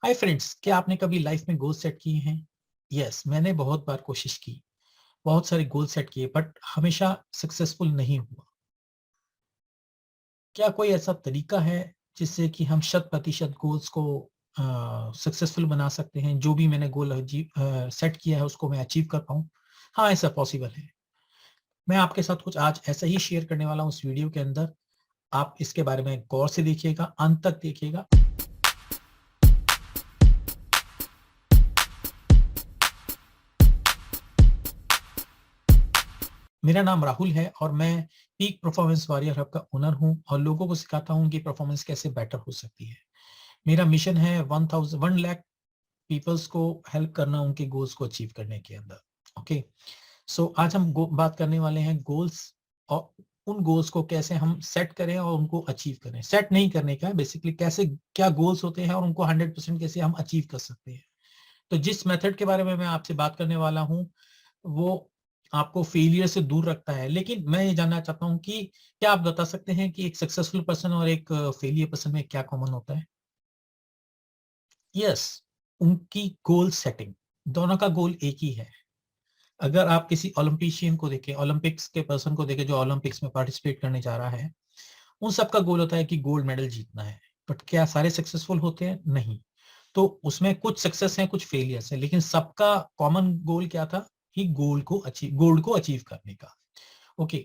Hi friends, क्या आपने कभी लाइफ में गोल सेट किए हैं? यस, मैंने बहुत बार कोशिश की, बहुत सारे गोल सेट किए बट हमेशा सक्सेसफुल नहीं हुआ। क्या कोई ऐसा तरीका है जिससे कि हम शत प्रतिशत गोल्स को सक्सेसफुल बना सकते हैं? जो भी मैंने गोल सेट किया है उसको मैं अचीव कर पाऊँ? हाँ, ऐसा पॉसिबल है। मैं आपके साथ कुछ आज ऐसा ही शेयर करने वाला हूँ इस वीडियो के अंदर। आप इसके बारे में गौर से देखिएगा, अंत तक देखिएगा। मेरा नाम राहुल है और मैं पीक परफॉर्मेंस वॉरियर हब का ओनर हूं और लोगों को सिखाता हूं कि परफॉर्मेंस कैसे बेटर हो सकती है। मेरा मिशन है 1 लाख पीपल्स को हेल्प करना उनके गोल्स को अचीव करने के अंदर। ओके, सो आज हम बात करने वाले हैं गोल्स और उन गोल्स को कैसे हम सेट करें और उनको अचीव करें। सेट नहीं करने का, बेसिकली कैसे क्या गोल्स होते हैं और उनको 100% कैसे हम अचीव कर सकते हैं। तो जिस मेथड के बारे में मैं आपसे बात करने वाला हूं वो आपको फेलियर से दूर रखता है। लेकिन मैं ये जानना चाहता हूँ कि क्या आप बता सकते हैं कि एक सक्सेसफुल पर्सन और एक फेलियर पर्सन में क्या कॉमन होता है? यस, उनकी गोल सेटिंग। दोनों का गोल एक ही है। अगर आप किसी ओलंपिशियन को देखें, ओलंपिक्स के पर्सन को देखें जो ओलंपिक्स में पार्टिसिपेट करने जा रहा है, उन सबका गोल होता है कि गोल्ड मेडल जीतना है। बट क्या सारे सक्सेसफुल होते हैं? नहीं। तो उसमें कुछ सक्सेस है, कुछ फेलियर्स है, लेकिन सबका कॉमन गोल क्या था कि गोल्ड को अचीव करने का। ओके,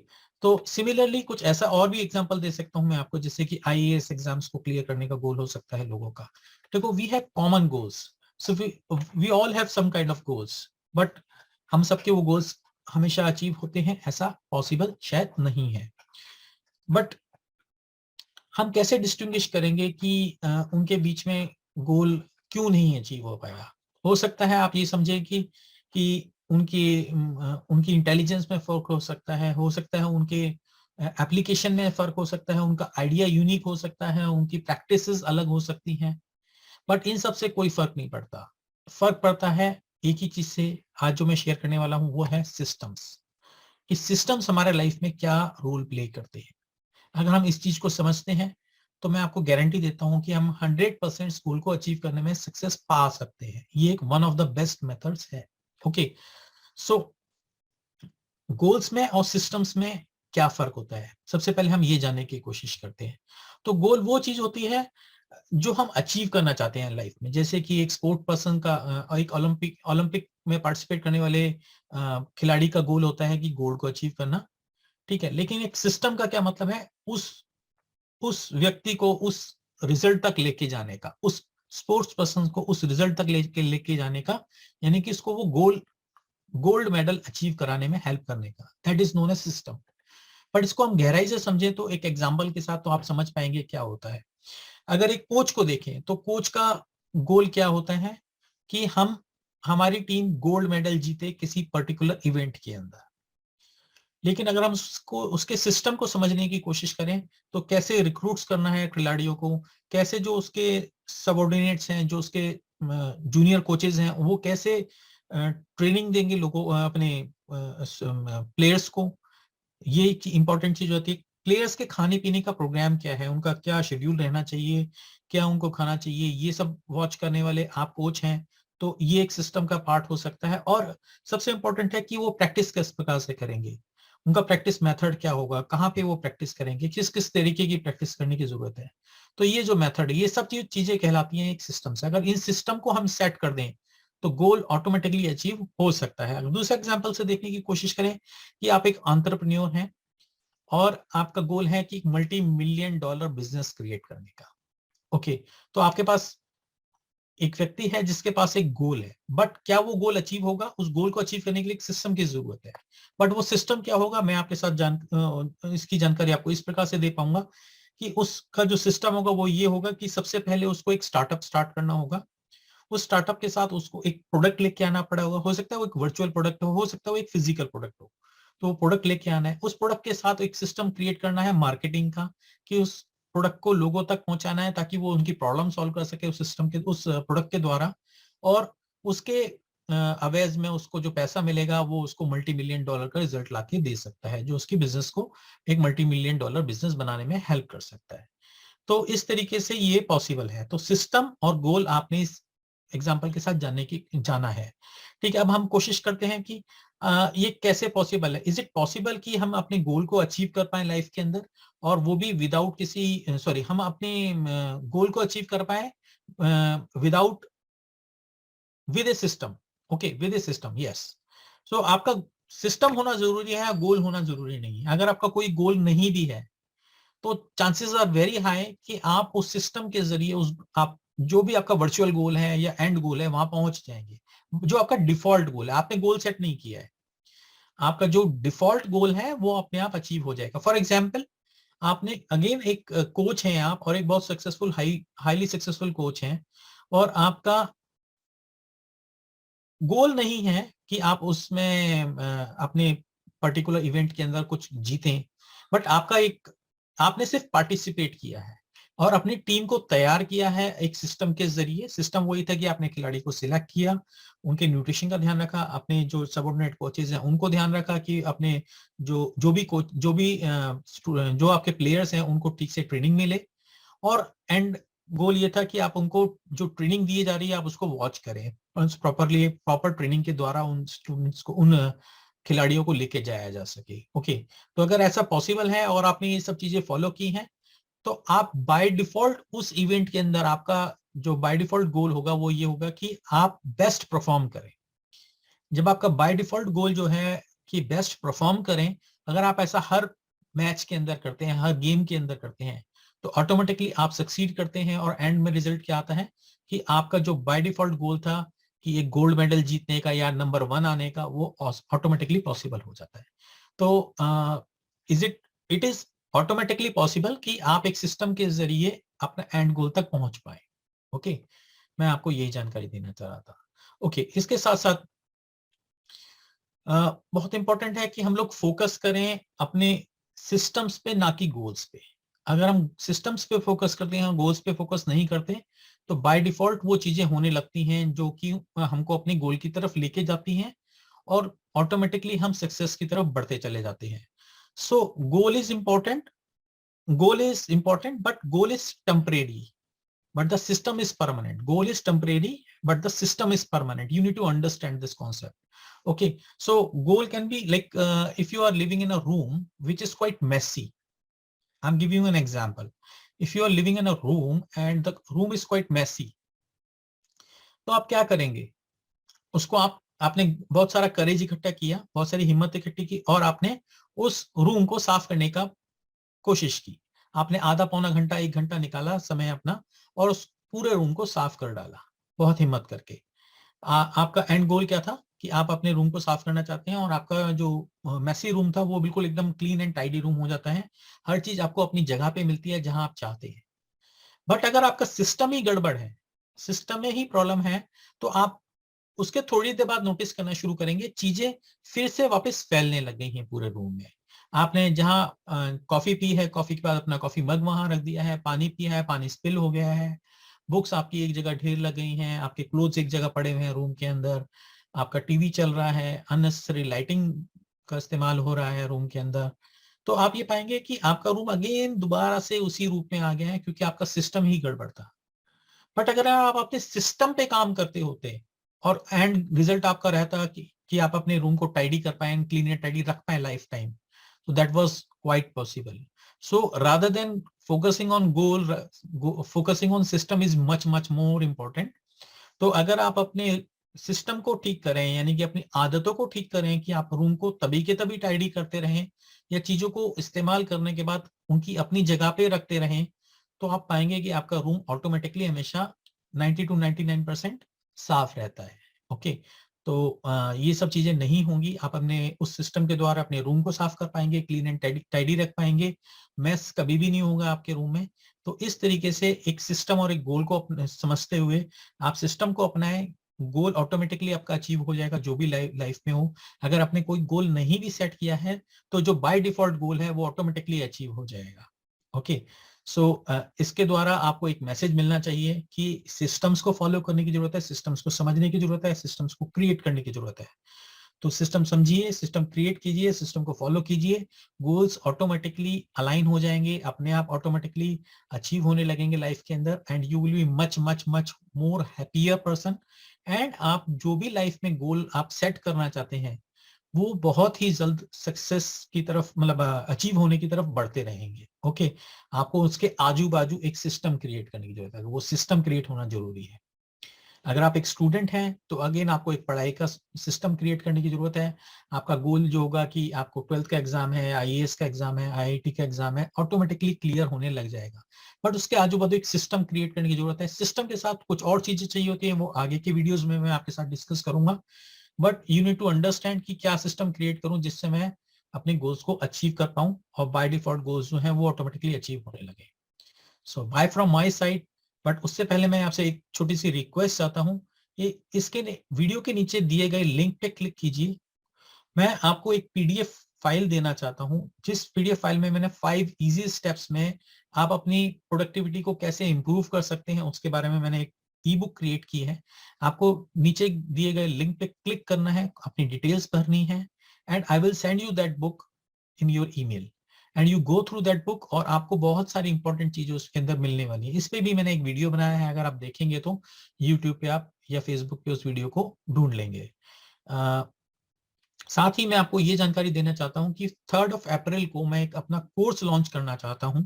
तो सिमिलरली कुछ ऐसा और भी एग्जांपल दे सकता हूं मैं आपको, जैसे कि आईएएस एग्जाम्स को क्लियर करने का गोल हो सकता है लोगों का। देखो, we have common goals, so we all have some kind of goals, but हम सबके वो गोल्स हमेशा अचीव होते हैं ऐसा पॉसिबल शायद नहीं है। बट हम कैसे डिस्टिंग्विश करेंगे कि उनके बीच में गोल क्यों नहीं अचीव हो पाया? हो सकता है आप ये समझें कि उनकी इंटेलिजेंस में फर्क हो सकता है उनके एप्लीकेशन में फर्क हो सकता है, उनका आइडिया यूनिक हो सकता है, उनकी प्रैक्टिसेस अलग हो सकती हैं। बट इन सब से कोई फर्क नहीं पड़ता। फर्क पड़ता है एक ही चीज से। आज जो मैं शेयर करने वाला हूं वो है सिस्टम्स। कि सिस्टम्स हमारे लाइफ में क्या रोल प्ले करते हैं। अगर हम इस चीज को समझते हैं तो मैं आपको गारंटी देता हूं कि हम 100% स्कूल को अचीव करने में सक्सेस पा सकते हैं। ये एक one of the best methods है। ओके, सो गोल्स में और सिस्टम्स में क्या फर्क होता है, सबसे पहले हम ये जानने की कोशिश करते हैं। तो गोल वो चीज होती है जो हम अचीव करना चाहते हैं लाइफ में। जैसे कि एक स्पोर्ट पर्सन का एक ओलंपिक ओलंपिक में पार्टिसिपेट करने वाले खिलाड़ी का गोल होता है कि गोल्ड को अचीव करना। ठीक है, लेकिन एक सिस्टम का क्या मतलब है? उस व्यक्ति को उस रिजल्ट तक लेके जाने का, उस स्पोर्ट्स पर्सन को उस रिजल्ट तक लेके जाने का, यानी कि इसको वो गोल्ड मेडल अचीव कराने में हेल्प करने का, that is known as system. पर इसको हम गहराई से समझे तो एक एग्जांपल के साथ तो आप समझ पाएंगे क्या होता है। अगर एक कोच को देखें तो कोच का गोल क्या होता है कि हम हमारी टीम गोल्ड मेडल जीते किसी पर्टिकुलर इवेंट के अंदर। लेकिन अगर हम उसको उसके सिस्टम को समझने की कोशिश करें तो कैसे रिक्रूट्स करना है खिलाड़ियों को, कैसे जो उसके सबऑर्डिनेट्स हैं, जो उसके जूनियर कोचेज हैं, वो कैसे ट्रेनिंग देंगे लोगों अपने प्लेयर्स को। ये इंपॉर्टेंट चीज होती है। प्लेयर्स के खाने पीने का प्रोग्राम क्या है, उनका क्या शेड्यूल रहना चाहिए, क्या उनको खाना चाहिए, ये सब वॉच करने वाले आप कोच हैं। तो ये एक सिस्टम का पार्ट हो सकता है। और सबसे इंपॉर्टेंट है कि वो प्रैक्टिस किस प्रकार से करेंगे, उनका प्रैक्टिस मेथड क्या होगा, कहाँ पे वो प्रैक्टिस करेंगे, किस किस तरीके की प्रैक्टिस करने की जरूरत है। तो ये जो मेथड है, ये सब चीजें कहलाती हैं एक सिस्टम से। अगर इन सिस्टम को हम सेट कर दें तो गोल ऑटोमेटिकली अचीव हो सकता है। अगर दूसरे एग्जाम्पल से देखने की कोशिश करें कि आप एक एंटरप्रेन्योर हैं और आपका गोल है कि multi million dollar business create करने का। ओके, तो आपके पास एक व्यक्ति है जिसके पास एक गोल है, बट क्या वो गोल अचीव होगा? उस गोल को अचीव करने के लिए एक सिस्टम की जरूरत है। बट वो सिस्टम क्या होगा, मैं आपके साथ इसकी जानकारी आपको इस प्रकार से दे पाऊंगा कि उसका जो सिस्टम होगा वो ये होगा कि सबसे पहले उसको एक स्टार्टअप स्टार्ट करना होगा। उस स्टार्टअप के साथ उसको एक प्रोडक्ट लेके आना पड़ा होगा। हो सकता है वो एक वर्चुअल प्रोडक्ट हो सकता है वो एक फिजिकल प्रोडक्ट हो। तो वो प्रोडक्ट लेके आना है, उस प्रोडक्ट के साथ एक सिस्टम क्रिएट करना है मार्केटिंग का, कि उस प्रोडक्ट को लोगों तक पहुंचाना है ताकि वो उनकी प्रॉब्लम सॉल्व कर सके उस सिस्टम के, उस प्रोडक्ट के द्वारा। और उसके अवेज में उसको जो पैसा मिलेगा वो उसको मल्टी मिलियन डॉलर का रिजल्ट लाके दे सकता है, जो उसकी बिजनेस को एक मल्टी मिलियन डॉलर बिजनेस बनाने में हेल्प कर सकता है। तो इस तरीके से ये पॉसिबल है। तो सिस्टम और गोल आपने इस एग्जाम्पल के साथ जाना है। ठीक है, अब हम कोशिश करते हैं कि ये कैसे पॉसिबल है। इज इट पॉसिबल कि हम अपने गोल को अचीव कर पाए लाइफ के अंदर, और वो भी विदाउट किसी सॉरी हम अपने गोल को अचीव कर पाए without with a system. Okay, with a system, yes. So आपका सिस्टम होना जरूरी है, गोल होना जरूरी नहीं है। अगर आपका कोई गोल नहीं भी है तो चांसेस आर वेरी हाई कि आप उस सिस्टम के जरिए उस आप जो भी आपका वर्चुअल गोल है या एंड गोल है वहां पहुंच जाएंगे। जो आपका डिफॉल्ट गोल है, आपने गोल सेट नहीं किया है, आपका जो डिफॉल्ट गोल है वो अपने आप अचीव हो जाएगा। फॉर एग्जाम्पल, आपने अगेन एक कोच हैं आप, और एक बहुत सक्सेसफुल हाईली सक्सेसफुल कोच हैं, और आपका गोल नहीं है कि आप उसमें अपने पर्टिकुलर इवेंट के अंदर कुछ जीतें, बट आपने सिर्फ पार्टिसिपेट किया है और अपनी टीम को तैयार किया है एक सिस्टम के जरिए। सिस्टम वही था कि आपने खिलाड़ी को सिलेक्ट किया, उनके न्यूट्रिशन का ध्यान रखा, अपने जो सबऑर्डिनेट कोचेज हैं उनको ध्यान रखा कि अपने जो भी कोच जो आपके प्लेयर्स हैं उनको ठीक से ट्रेनिंग मिले, और एंड गोल ये था कि आप उनको जो ट्रेनिंग दी जा रही है आप उसको वॉच करें, प्रॉपर ट्रेनिंग के द्वारा उन स्टूडेंट्स को, उन खिलाड़ियों को लेके जाया जा सके। ओके, तो अगर ऐसा पॉसिबल है और आपने ये सब चीजें फॉलो की हैं, तो आप बाय डिफॉल्ट उस इवेंट के अंदर आपका जो बाय डिफॉल्ट गोल होगा वो ये होगा कि आप बेस्ट परफॉर्म करें। जब आपका बाय डिफॉल्ट गोल जो है कि बेस्ट परफॉर्म करें, अगर आप ऐसा हर मैच के अंदर करते हैं, हर गेम के अंदर करते हैं, तो ऑटोमेटिकली आप सक्सीड करते हैं, और एंड में रिजल्ट क्या आता है कि आपका जो बाय डिफॉल्ट गोल था कि एक गोल्ड मेडल जीतने का या नंबर 1 आने का, वो ऑटोमेटिकली पॉसिबल हो जाता है। तो is it it is automatically possible कि आप एक सिस्टम के जरिए अपना एंड गोल तक पहुंच पाए। ओके, मैं आपको यही जानकारी देना चाह रहा था। ओके, इसके साथ साथ बहुत इंपॉर्टेंट है कि हम लोग फोकस करें अपने सिस्टम्स पे, ना कि गोल्स पे। अगर हम सिस्टम्स पे फोकस करते हैं, गोल्स पे फोकस नहीं करते, तो बाय डिफॉल्ट वो चीजें होने लगती हैं जो कि हमको अपने गोल की तरफ लेके जाती हैं, और ऑटोमेटिकली हम सक्सेस की तरफ बढ़ते चले जाते हैं। So goal is important, but goal is temporary, but the system is permanent. Goal is temporary, but the system is permanent. You need to understand this concept. Okay, so goal can be like if you are living in a room which is quite messy. I'm giving you an example. If you are living in a room and the room is quite messy, तो आप क्या करेंगे? उसको आपने बहुत सारा करेज इकट्ठा किया, बहुत सारी हिम्मत इकट्ठी की, और आपने उस रूम को साफ करने का कोशिश की। आपने आधा पौना घंटा 1 घंटा निकाला समय अपना, और उस पूरे रूम को साफ कर डाला बहुत हिम्मत करके। आपका एंड गोल क्या था कि आप अपने रूम को साफ करना चाहते हैं, और आपका जो मैसी रूम था वो बिल्कुल एकदम क्लीन एंड टाइडी रूम हो जाता है। हर चीज आपको अपनी जगह पे मिलती है जहां आप चाहते हैं। बट अगर आपका सिस्टम ही गड़बड़ है, सिस्टम में ही प्रॉब्लम है, तो आप उसके थोड़ी देर बाद नोटिस करना शुरू करेंगे चीजें फिर से वापस फैलने लग गई हैं पूरे रूम में। आपने जहां कॉफी पी है, कॉफी के बाद अपना कॉफी मग वहां रख दिया है, पानी पिया है, पानी स्पिल हो गया है, बुक्स आपकी एक जगह ढेर लग गई हैं, आपके क्लोथ्स एक जगह पड़े हुए हैं रूम के अंदर, आपका टीवी चल रहा है, अननेसेसरी लाइटिंग का इस्तेमाल हो रहा है रूम के अंदर। तो आप ये पाएंगे कि आपका रूम अगेन दोबारा से उसी रूप में आ गया है, क्योंकि आपका सिस्टम ही गड़बड़ था। बट अगर आप अपने सिस्टम पे काम करते होते और एंड रिजल्ट आपका रहता कि आप अपने रूम को टाइडी कर पाए, क्लीन एंड टाइडी रख पाए life time, so that was quite possible. So rather than focusing on goal, focusing on system is much more important. तो अगर आप अपने सिस्टम को ठीक करें, यानी कि अपनी आदतों को ठीक करें कि आप रूम को तभी के तभी टाइडी करते रहें, या चीजों को इस्तेमाल करने के बाद उनकी अपनी जगह पे रखते रहें, तो आप पाएंगे कि आपका रूम ऑटोमेटिकली हमेशा 90 to 99% साफ रहता है। ओके, तो ये सब चीजें नहीं होंगी, आप अपने उस सिस्टम के द्वारा अपने रूम को साफ कर पाएंगे, क्लीन एंड टाइडी रख पाएंगे, मैस कभी भी नहीं होगा आपके रूम में। तो इस तरीके से एक सिस्टम और एक गोल को समझते हुए आप सिस्टम को अपनाएं, गोल ऑटोमेटिकली आपका अचीव हो जाएगा जो भी लाइफ में हो। अगर आपने कोई गोल नहीं भी सेट किया है, तो जो बाय डिफॉल्ट गोल है वो ऑटोमेटिकली अचीव हो जाएगा। ओके, सो इसके द्वारा आपको एक मैसेज मिलना चाहिए कि सिस्टम्स को फॉलो करने की जरूरत है, सिस्टम्स को समझने की जरूरत है, सिस्टम्स को क्रिएट करने की जरूरत है। तो सिस्टम समझिए, सिस्टम क्रिएट कीजिए, सिस्टम को फॉलो कीजिए, गोल्स ऑटोमेटिकली अलाइन हो जाएंगे, अपने आप ऑटोमेटिकली अचीव होने लगेंगे लाइफ के अंदर, and you will be much much much more happier person. And आप जो भी लाइफ में गोल आप सेट करना चाहते हैं वो बहुत ही जल्द सक्सेस की तरफ, मतलब अचीव होने की तरफ बढ़ते रहेंगे। ओके, आपको उसके आजू बाजू एक सिस्टम क्रिएट करने की जरूरत है, वो सिस्टम क्रिएट होना जरूरी है। अगर आप एक स्टूडेंट हैं तो अगेन आपको एक पढ़ाई का सिस्टम क्रिएट करने की जरूरत है। आपका गोल जो होगा कि आपको 12th का एग्जाम है, आईएएस का एग्जाम है, आईआईटी का एग्जाम है, ऑटोमेटिकली क्लियर होने लग जाएगा। बट उसके आजू बाजू एक सिस्टम क्रिएट करने की जरूरत है। सिस्टम के साथ कुछ और चीजें चाहिए होती है, वो आगे के वीडियोज में मैं आपके साथ डिस्कस करूंगा। But you need to understand कि क्या सिस्टम क्रिएट करूं जिससे मैं अपने गोल्स को अचीव कर पाऊं, और बाय डिफॉल्ट गोल्स जो हैं वो ऑटोमेटिकली अचीव होने लगे। So bye from my side. But उससे पहले मैं आपसे एक छोटी सी रिक्वेस्ट चाहता हूं कि वीडियो के नीचे दिए गए लिंक पे क्लिक कीजिए। मैं आपको एक पीडीएफ फाइल देना चाहता हूं, जिस पीडीएफ फाइल में मैंने 5 इजी स्टेप्स में आप अपनी प्रोडक्टिविटी को कैसे इंप्रूव कर सकते हैं उसके बारे में मैंने एक ई बुक क्रिएट की है। आपको नीचे दिए गए लिंक पे क्लिक करना है, अपनी डिटेल्स भरनी है, and I will send you that book in your email, and you go through that book, और आपको बहुत सारी इंपॉर्टेंट चीजें उसके अंदर मिलने वाली है। इस पे भी मैंने एक वीडियो बनाया है, अगर आप देखेंगे तो यूट्यूब पे आप या फेसबुक पे उस वीडियो को ढूंढ लेंगे। साथ ही मैं आपको ये जानकारी देना चाहता हूं कि 3rd ऑफ अप्रैल को मैं एक अपना कोर्स लॉन्च करना चाहता हूं,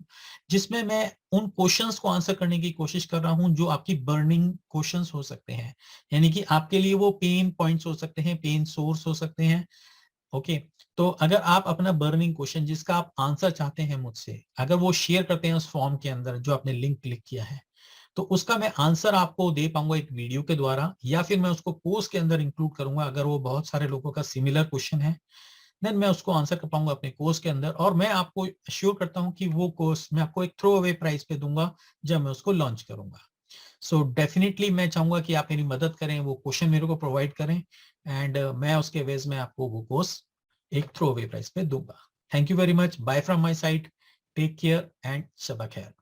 जिसमें मैं उन क्वेश्चंस को आंसर करने की कोशिश कर रहा हूं जो आपकी बर्निंग क्वेश्चंस हो सकते हैं, यानी कि आपके लिए वो पेन पॉइंट्स हो सकते हैं, पेन सोर्स हो सकते हैं। ओके, तो अगर आप अपना बर्निंग क्वेश्चन जिसका आप आंसर चाहते हैं मुझसे, अगर वो शेयर करते हैं उस फॉर्म के अंदर जो आपने लिंक क्लिक किया है, तो उसका मैं आंसर आपको दे पाऊंगा एक वीडियो के द्वारा, या फिर मैं उसको कोर्स के अंदर इंक्लूड करूंगा। अगर वो बहुत सारे लोगों का सिमिलर क्वेश्चन है, देन मैं उसको आंसर कर पाऊंगा अपने कोर्स के अंदर, और मैं आपको अश्योर करता हूं कि वो कोर्स मैं आपको एक थ्रो अवे प्राइस पे दूंगा जब मैं उसको लॉन्च करूंगा। सो डेफिनेटली मैं चाहूंगा कि आप मेरी मदद करें, वो क्वेश्चन मेरे को प्रोवाइड करें, एंड मैं उसके वेज में आपको वो कोर्स एक थ्रो अवे प्राइस पे दूंगा। Thank you very much, bye from my side, take care and शबा खैर।